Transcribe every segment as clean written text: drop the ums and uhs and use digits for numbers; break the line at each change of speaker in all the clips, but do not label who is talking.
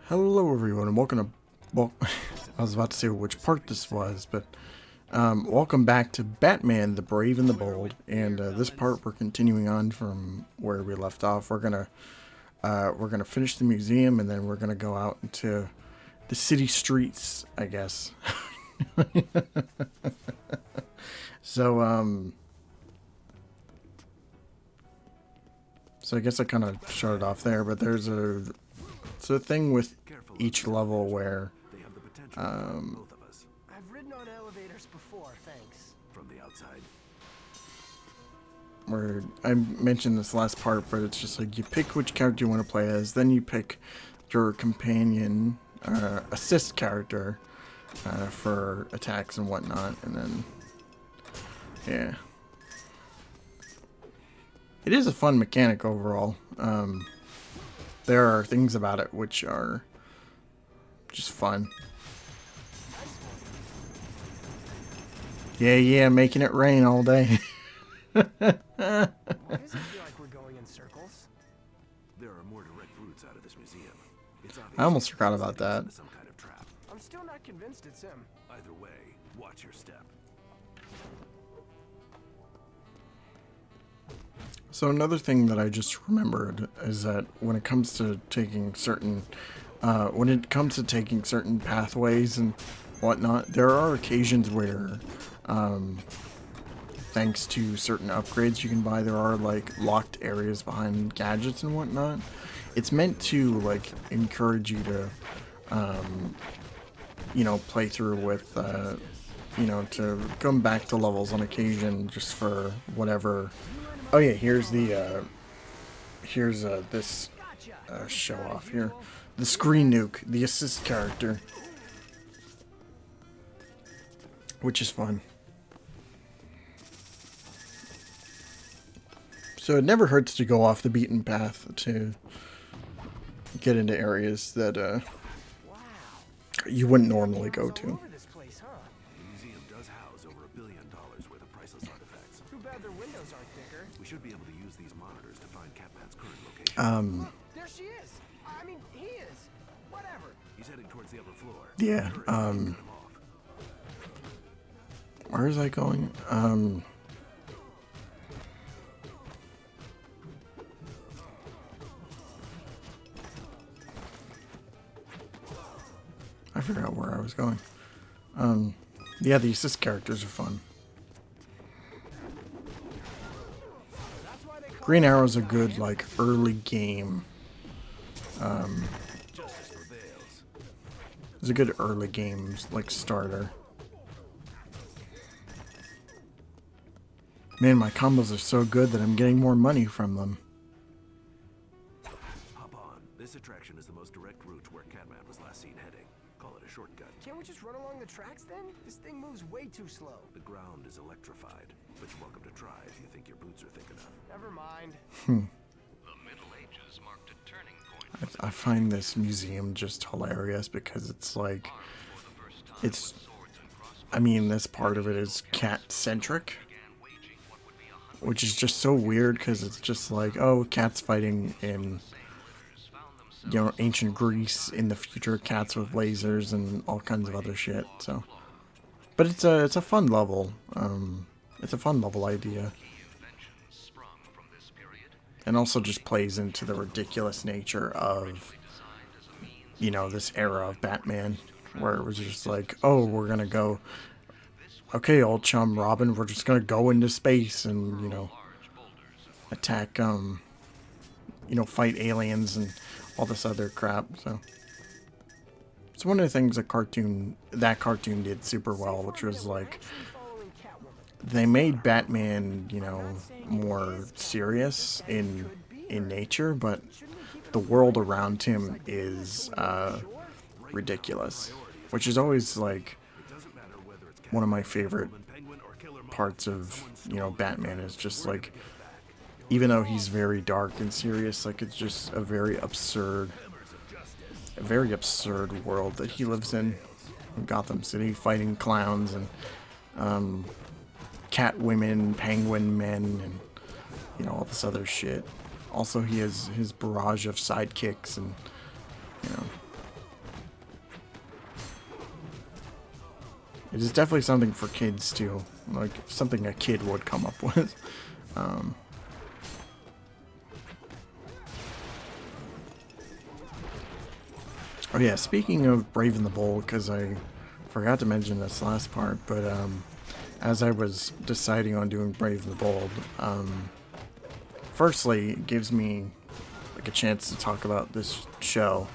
Hello everyone and welcome to, well, I was about to say which part this was, but welcome back to Batman the Brave and the Bold, and this part we're continuing on from where we left off. We're gonna finish the museum and then we're gonna go out into the city streets, I guess. So I guess I kind of shut it off there, but there's a thing with each level where
I've ridden on elevators before, thanks.
From the outside.
where I mentioned this last part, but it's just like you pick which character you want to play as, then you pick your companion assist character for attacks and whatnot, and then yeah, it is a fun mechanic overall. There are things about it which are just fun. Yeah, making it rain all day.
Why does it feel like we're going in circles?
There are more direct routes out of this museum. It's
I almost forgot about that.
some kind of trap.
I'm still not convinced it's him.
Either way, watch your step.
So another thing that I just remembered is that when it comes to taking certain pathways and whatnot, there are occasions where, thanks to certain upgrades you can buy, there are like locked areas behind gadgets and whatnot. It's meant to like encourage you to, play through with, to come back to levels on occasion just for whatever. Oh yeah, here's the this show off here. The screen nuke, the assist character, which is fun. So it never hurts to go off the beaten path to get into areas that you wouldn't normally go to.
Over this place, huh?
The museum does house over $1 billion worth of priceless artifacts.
Too bad their windows aren't thicker.
We should be able to use these monitors to find Catman's current location.
There she is. I mean, he is. Whatever.
He's heading towards the upper floor.
Yeah,
Hurry, cut him off.
where is I going? I forgot where I was going. Yeah, the assist characters are fun. Green Arrow's a good, like, early game.
Justice prevails.
It's a good early game, like, starter. Man, my combos are so good that I'm getting more money from them.
Hop on. This attraction is the most direct route to where Catman was last seen heading. Call it a shortcut.
Can't we just run along the tracks then? This thing moves way too slow.
The ground is electrified, but you're welcome to try if you think your boots are thick enough.
Never mind.
The Middle Ages marked a turning point.
I find this museum just hilarious because it's like, I mean, this part of it is cat-centric, which is just so weird because it's just like, oh, cats fighting in, ancient Greece. In the future, cats with lasers and all kinds of other shit. So, but it's a fun level. It's a fun level idea, and also just plays into the ridiculous nature of, this era of Batman, where it was just like, oh, we're gonna go. Okay, old chum Robin, we're just gonna go into space and, attack, fight aliens and all this other crap. So it's one of the things that cartoon did super well, which was like, they made Batman, more serious in nature, but the world around him is ridiculous, which is always like one of my favorite parts of, Batman, is just like, even though he's very dark and serious, like, it's just a very absurd world that he lives in Gotham City, fighting clowns and cat women, penguin men, and all this other shit. Also, he has his barrage of sidekicks and It is definitely something for kids too, like something a kid would come up with. Oh yeah, speaking of Brave and the Bold, because I forgot to mention this last part, but as I was deciding on doing Brave and the Bold, firstly, it gives me like a chance to talk about this show,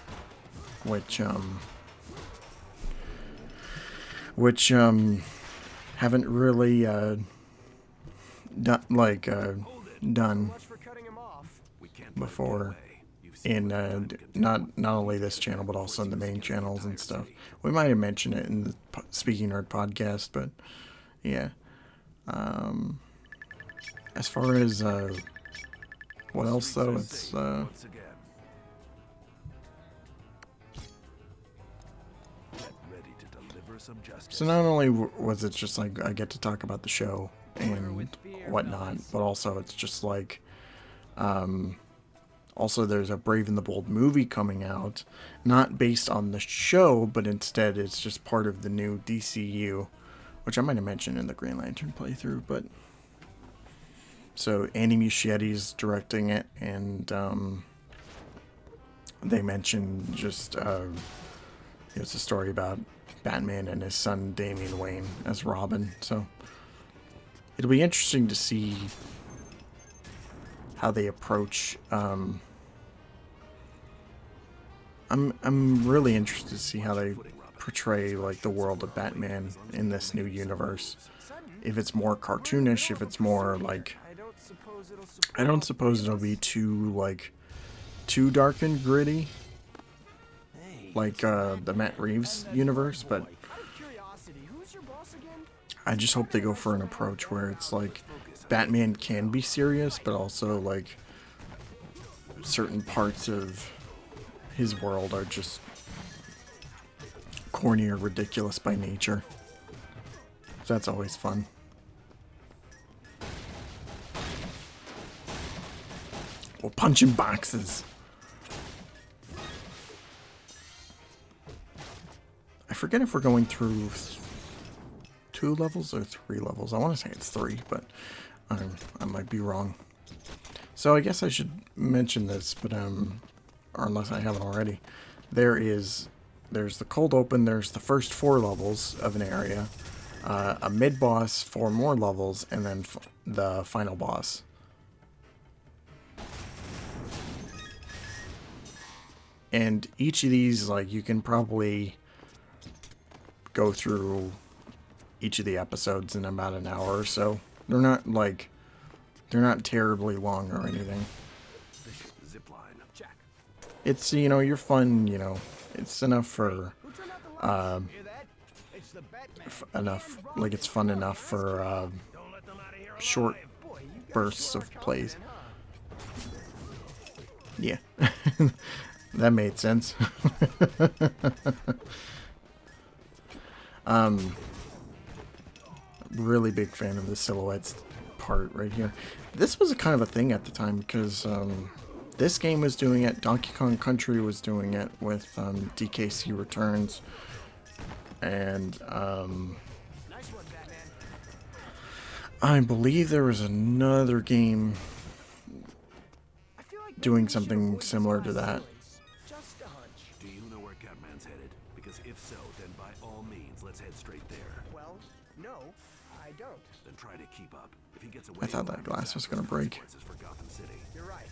which haven't really done done
Much for cutting him off.
We can't let him get
before
away. You've seen
in
what happened to
not only this channel but also in the main channels and stuff. We might have mentioned it in the Speaking Nerd podcast, but yeah. As far as what else though, it's
once again. Get ready to deliver some justice.
so not only was it just like I get to talk about the show and whatnot, but also it's just like also there's a Brave and the Bold movie coming out, not based on the show, but instead it's just part of the new DCU, which I might have mentioned in the Green Lantern playthrough. But so Andy Muschietti's directing it, and they mentioned just it's a story about Batman and his son Damian Wayne as Robin. So it'll be interesting to see how they approach. I'm really interested to see how they portray like the world of Batman in this new universe. If it's more cartoonish, if it's more like, I don't suppose it'll be too dark and gritty like the Matt Reeves universe, but
Out of curiosity, who's your boss again?
I just hope they go for an approach where it's like Batman can be serious, but also like certain parts of his world are just corny or ridiculous by nature. So that's always fun. Or punching boxes. I forget if we're going through 2 levels or 3 levels. I want to say it's 3, but I might be wrong. So I guess I should mention this, but or unless I haven't already, there's the cold open. There's the first 4 levels of an area, a mid boss, 4 more levels, and then the final boss. And each of these, like, you can probably go through each of the episodes in about an hour or so. They're not terribly long or anything.
Zip line.
Jack.
It's, you're fun, it's enough for
Who turned out the lights? Hear that? It's the Batman.
enough, like it's fun enough for
Don't let them out of here
short
alive. Boy, you guys
bursts
sure
of
are
plays.
confident,
Yeah. That made sense. Really big fan of the silhouettes part right here. This was a kind of a thing at the time because this game was doing it, Donkey Kong Country was doing it with DKC Returns, and
Nice one, Batman.
I believe there was another game
I feel like
doing
maybe we should
something
avoid
similar
these
to that.
liabilities. Just a hunch.
Do you know where Catman's headed? Because if so, then by all means, let's head straight there.
Well, no, I don't.
Then try to keep up. If he gets away,
I thought that
we'll have
glass was gonna break.
consequences for Gotham City.
You're right.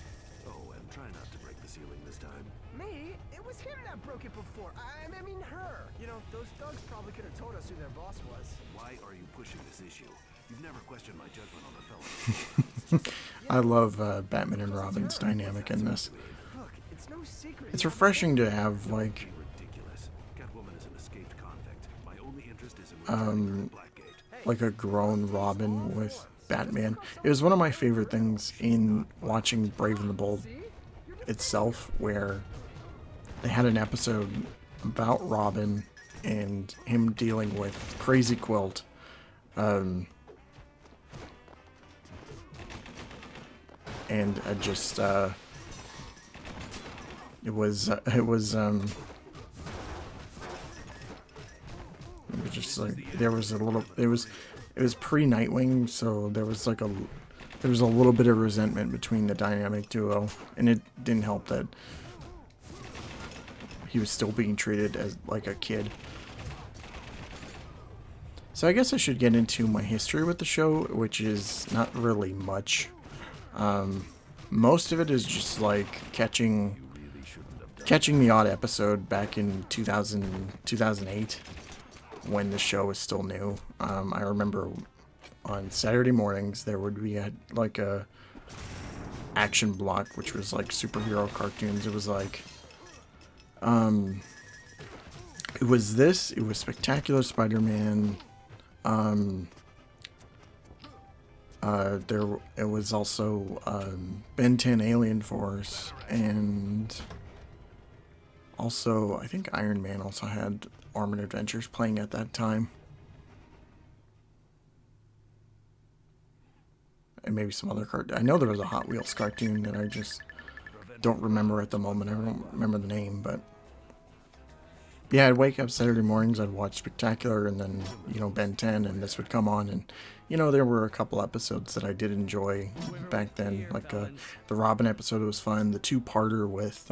Oh, and try not to break the ceiling this time.
Me? It was him that broke it before. I mean her. You know, those thugs probably could have told us who their boss was.
Why are you pushing this issue? You've never questioned my judgment on the fellow.
I love Batman and Robin's dynamic in this.
Look, it's no secret.
It's refreshing to have like
Ridiculous. Catwoman is an escaped convict. My only interest is in returning her to Blackgate.
like a grown Robin with Batman. It was one of my favorite things in watching Brave and the Bold itself, where they had an episode about Robin and him dealing with Crazy Quilt. And I just it was It was just like there was a little. It was pre-Nightwing, so there was like a little bit of resentment between the dynamic duo, and it didn't help that he was still being treated as like a kid. So I guess I should get into my history with the show, which is not really much. Most of it is just like catching the odd episode back in 2008 when the show was still new. I remember on Saturday mornings there would be a action block, which was like superhero cartoons. It was like it was Spectacular Spider-Man. It was also Ben 10 Alien Force, and also I think Iron Man also had Armored Adventures playing at that time, and maybe some other cartoon. I know there was a Hot Wheels cartoon that I just don't remember at the moment. I don't remember the name, but yeah, I'd wake up Saturday mornings, I'd watch Spectacular, and then, you know, Ben 10, and this would come on, and, you know, there were a couple episodes that I did enjoy back then, like, the Robin episode was fun, the two-parter with,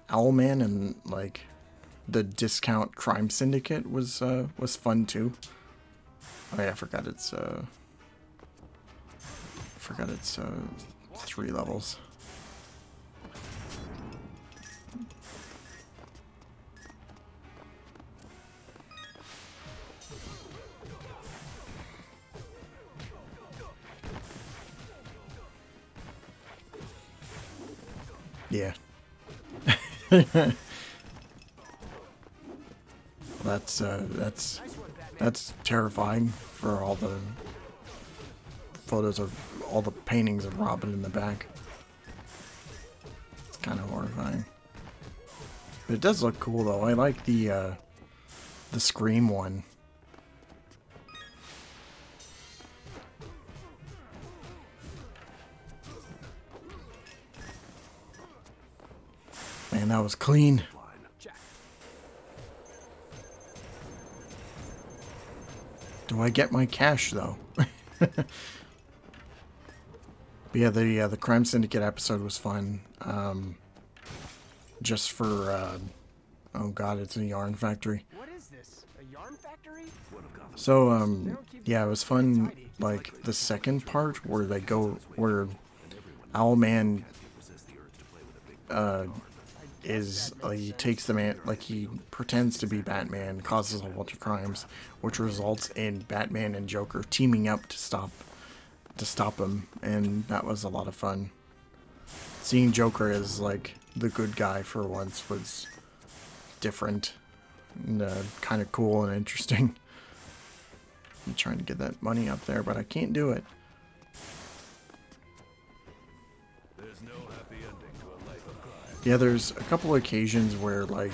Owlman and, like, the Discount Crime Syndicate was fun, too. Oh, yeah, I forgot it's 3 levels. Yeah. That's terrifying for all the photos of all the paintings of Robin in the back. It's kind of horrifying. But it does look cool though. I like the Scream one. Man, that was clean. Do I get my cash though? But yeah, the Crime Syndicate episode was fun. Just for oh god, it's a yarn factory.
What is this? A yarn factory?
So yeah, it was fun. Like the second part where where Owlman is he takes the man, like he pretends to be Batman, causes a whole bunch of crimes, which results in Batman and Joker teaming up to stop him, and that was a lot of fun. Seeing Joker as like the good guy for once was different and kind of cool and interesting. I'm trying to get that money up there, but I can't do it.
There's no happy ending to a life of crime.
Yeah, there's a couple of occasions where like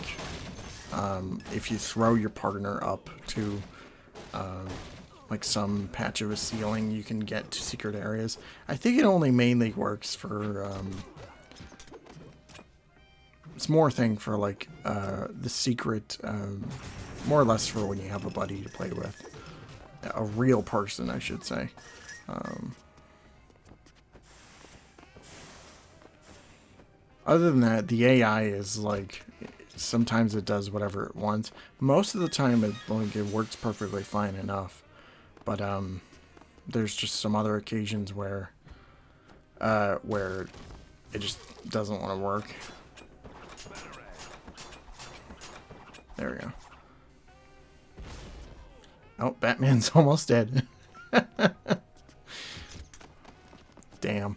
if you throw your partner up to like some patch of a ceiling, you can get to secret areas. I think it only mainly works for it's more a thing for like the secret, more or less for when you have a buddy to play with, a real person, I should say. Other than that, the AI is like, sometimes it does whatever it wants. Most of the time it works perfectly fine enough. But there's just some other occasions where it just doesn't want to work. There we go. Oh, Batman's almost dead. Damn.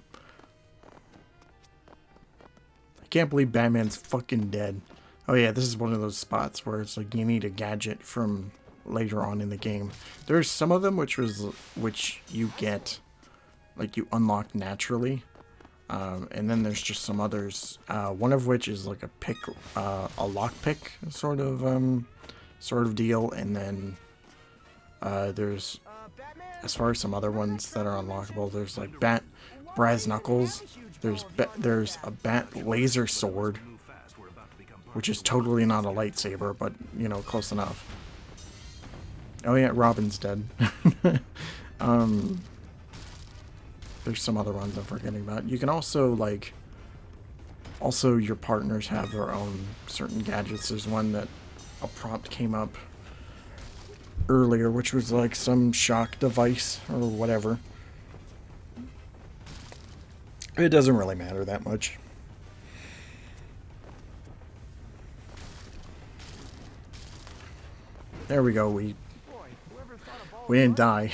I can't believe Batman's fucking dead. Oh yeah, this is one of those spots where it's like you need a gadget from later on in the game. There's some of them which you get, like you unlock naturally, and then there's just some others. One of which is like a lock pick sort of deal, and then there's, as far as some other ones that are unlockable, there's like brass knuckles. There's a bat laser sword, which is totally not a lightsaber, but, you know, close enough. Oh yeah, Robin's dead. There's some other ones I'm forgetting about. You can also, like... Also, your partners have their own certain gadgets. There's one that a prompt came up earlier, which was like some shock device or whatever. It doesn't really matter that much. There we go. We didn't die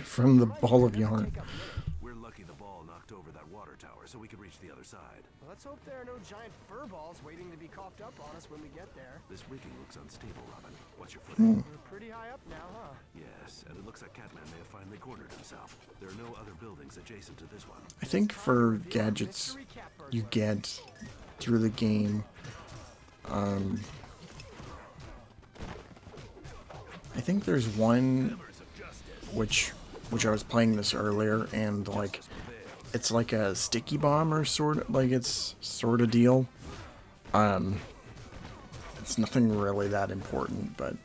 from the ball of yarn.
We're lucky the ball knocked over that water tower so we could reach the other side.
Well, let's hope there are no giant fur balls waiting to be coughed up on us when we get there.
This rigging looks unstable, Robin. What's your footing?
We're pretty high up now, huh?
Yes, and it looks like Catman may have finally cornered himself. There are no other buildings adjacent to this one.
I think for gadgets you get through the game, I think there's one which I was playing this earlier, and like it's like a sticky bomb or sort of like it's sort of deal. It's nothing really that important, but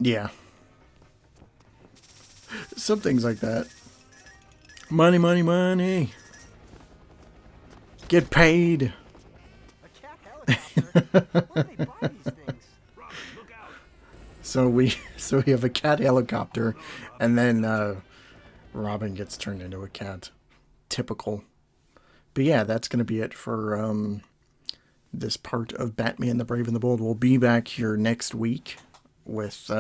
yeah, some things like that. Money, money, money. Get paid.
A cat helicopter? Where do they buy these things?
Robin, look out!
So we have a cat helicopter, and then Robin gets turned into a cat. Typical. But yeah, that's gonna be it for this part of Batman the Brave and the Bold. We'll be back here next week with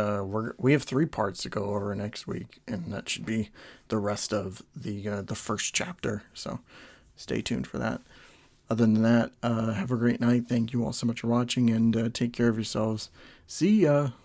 we have 3 parts to go over next week, and that should be the rest of the first chapter. So stay tuned for that. Other than that, have a great night. Thank you all so much for watching, and take care of yourselves. See ya.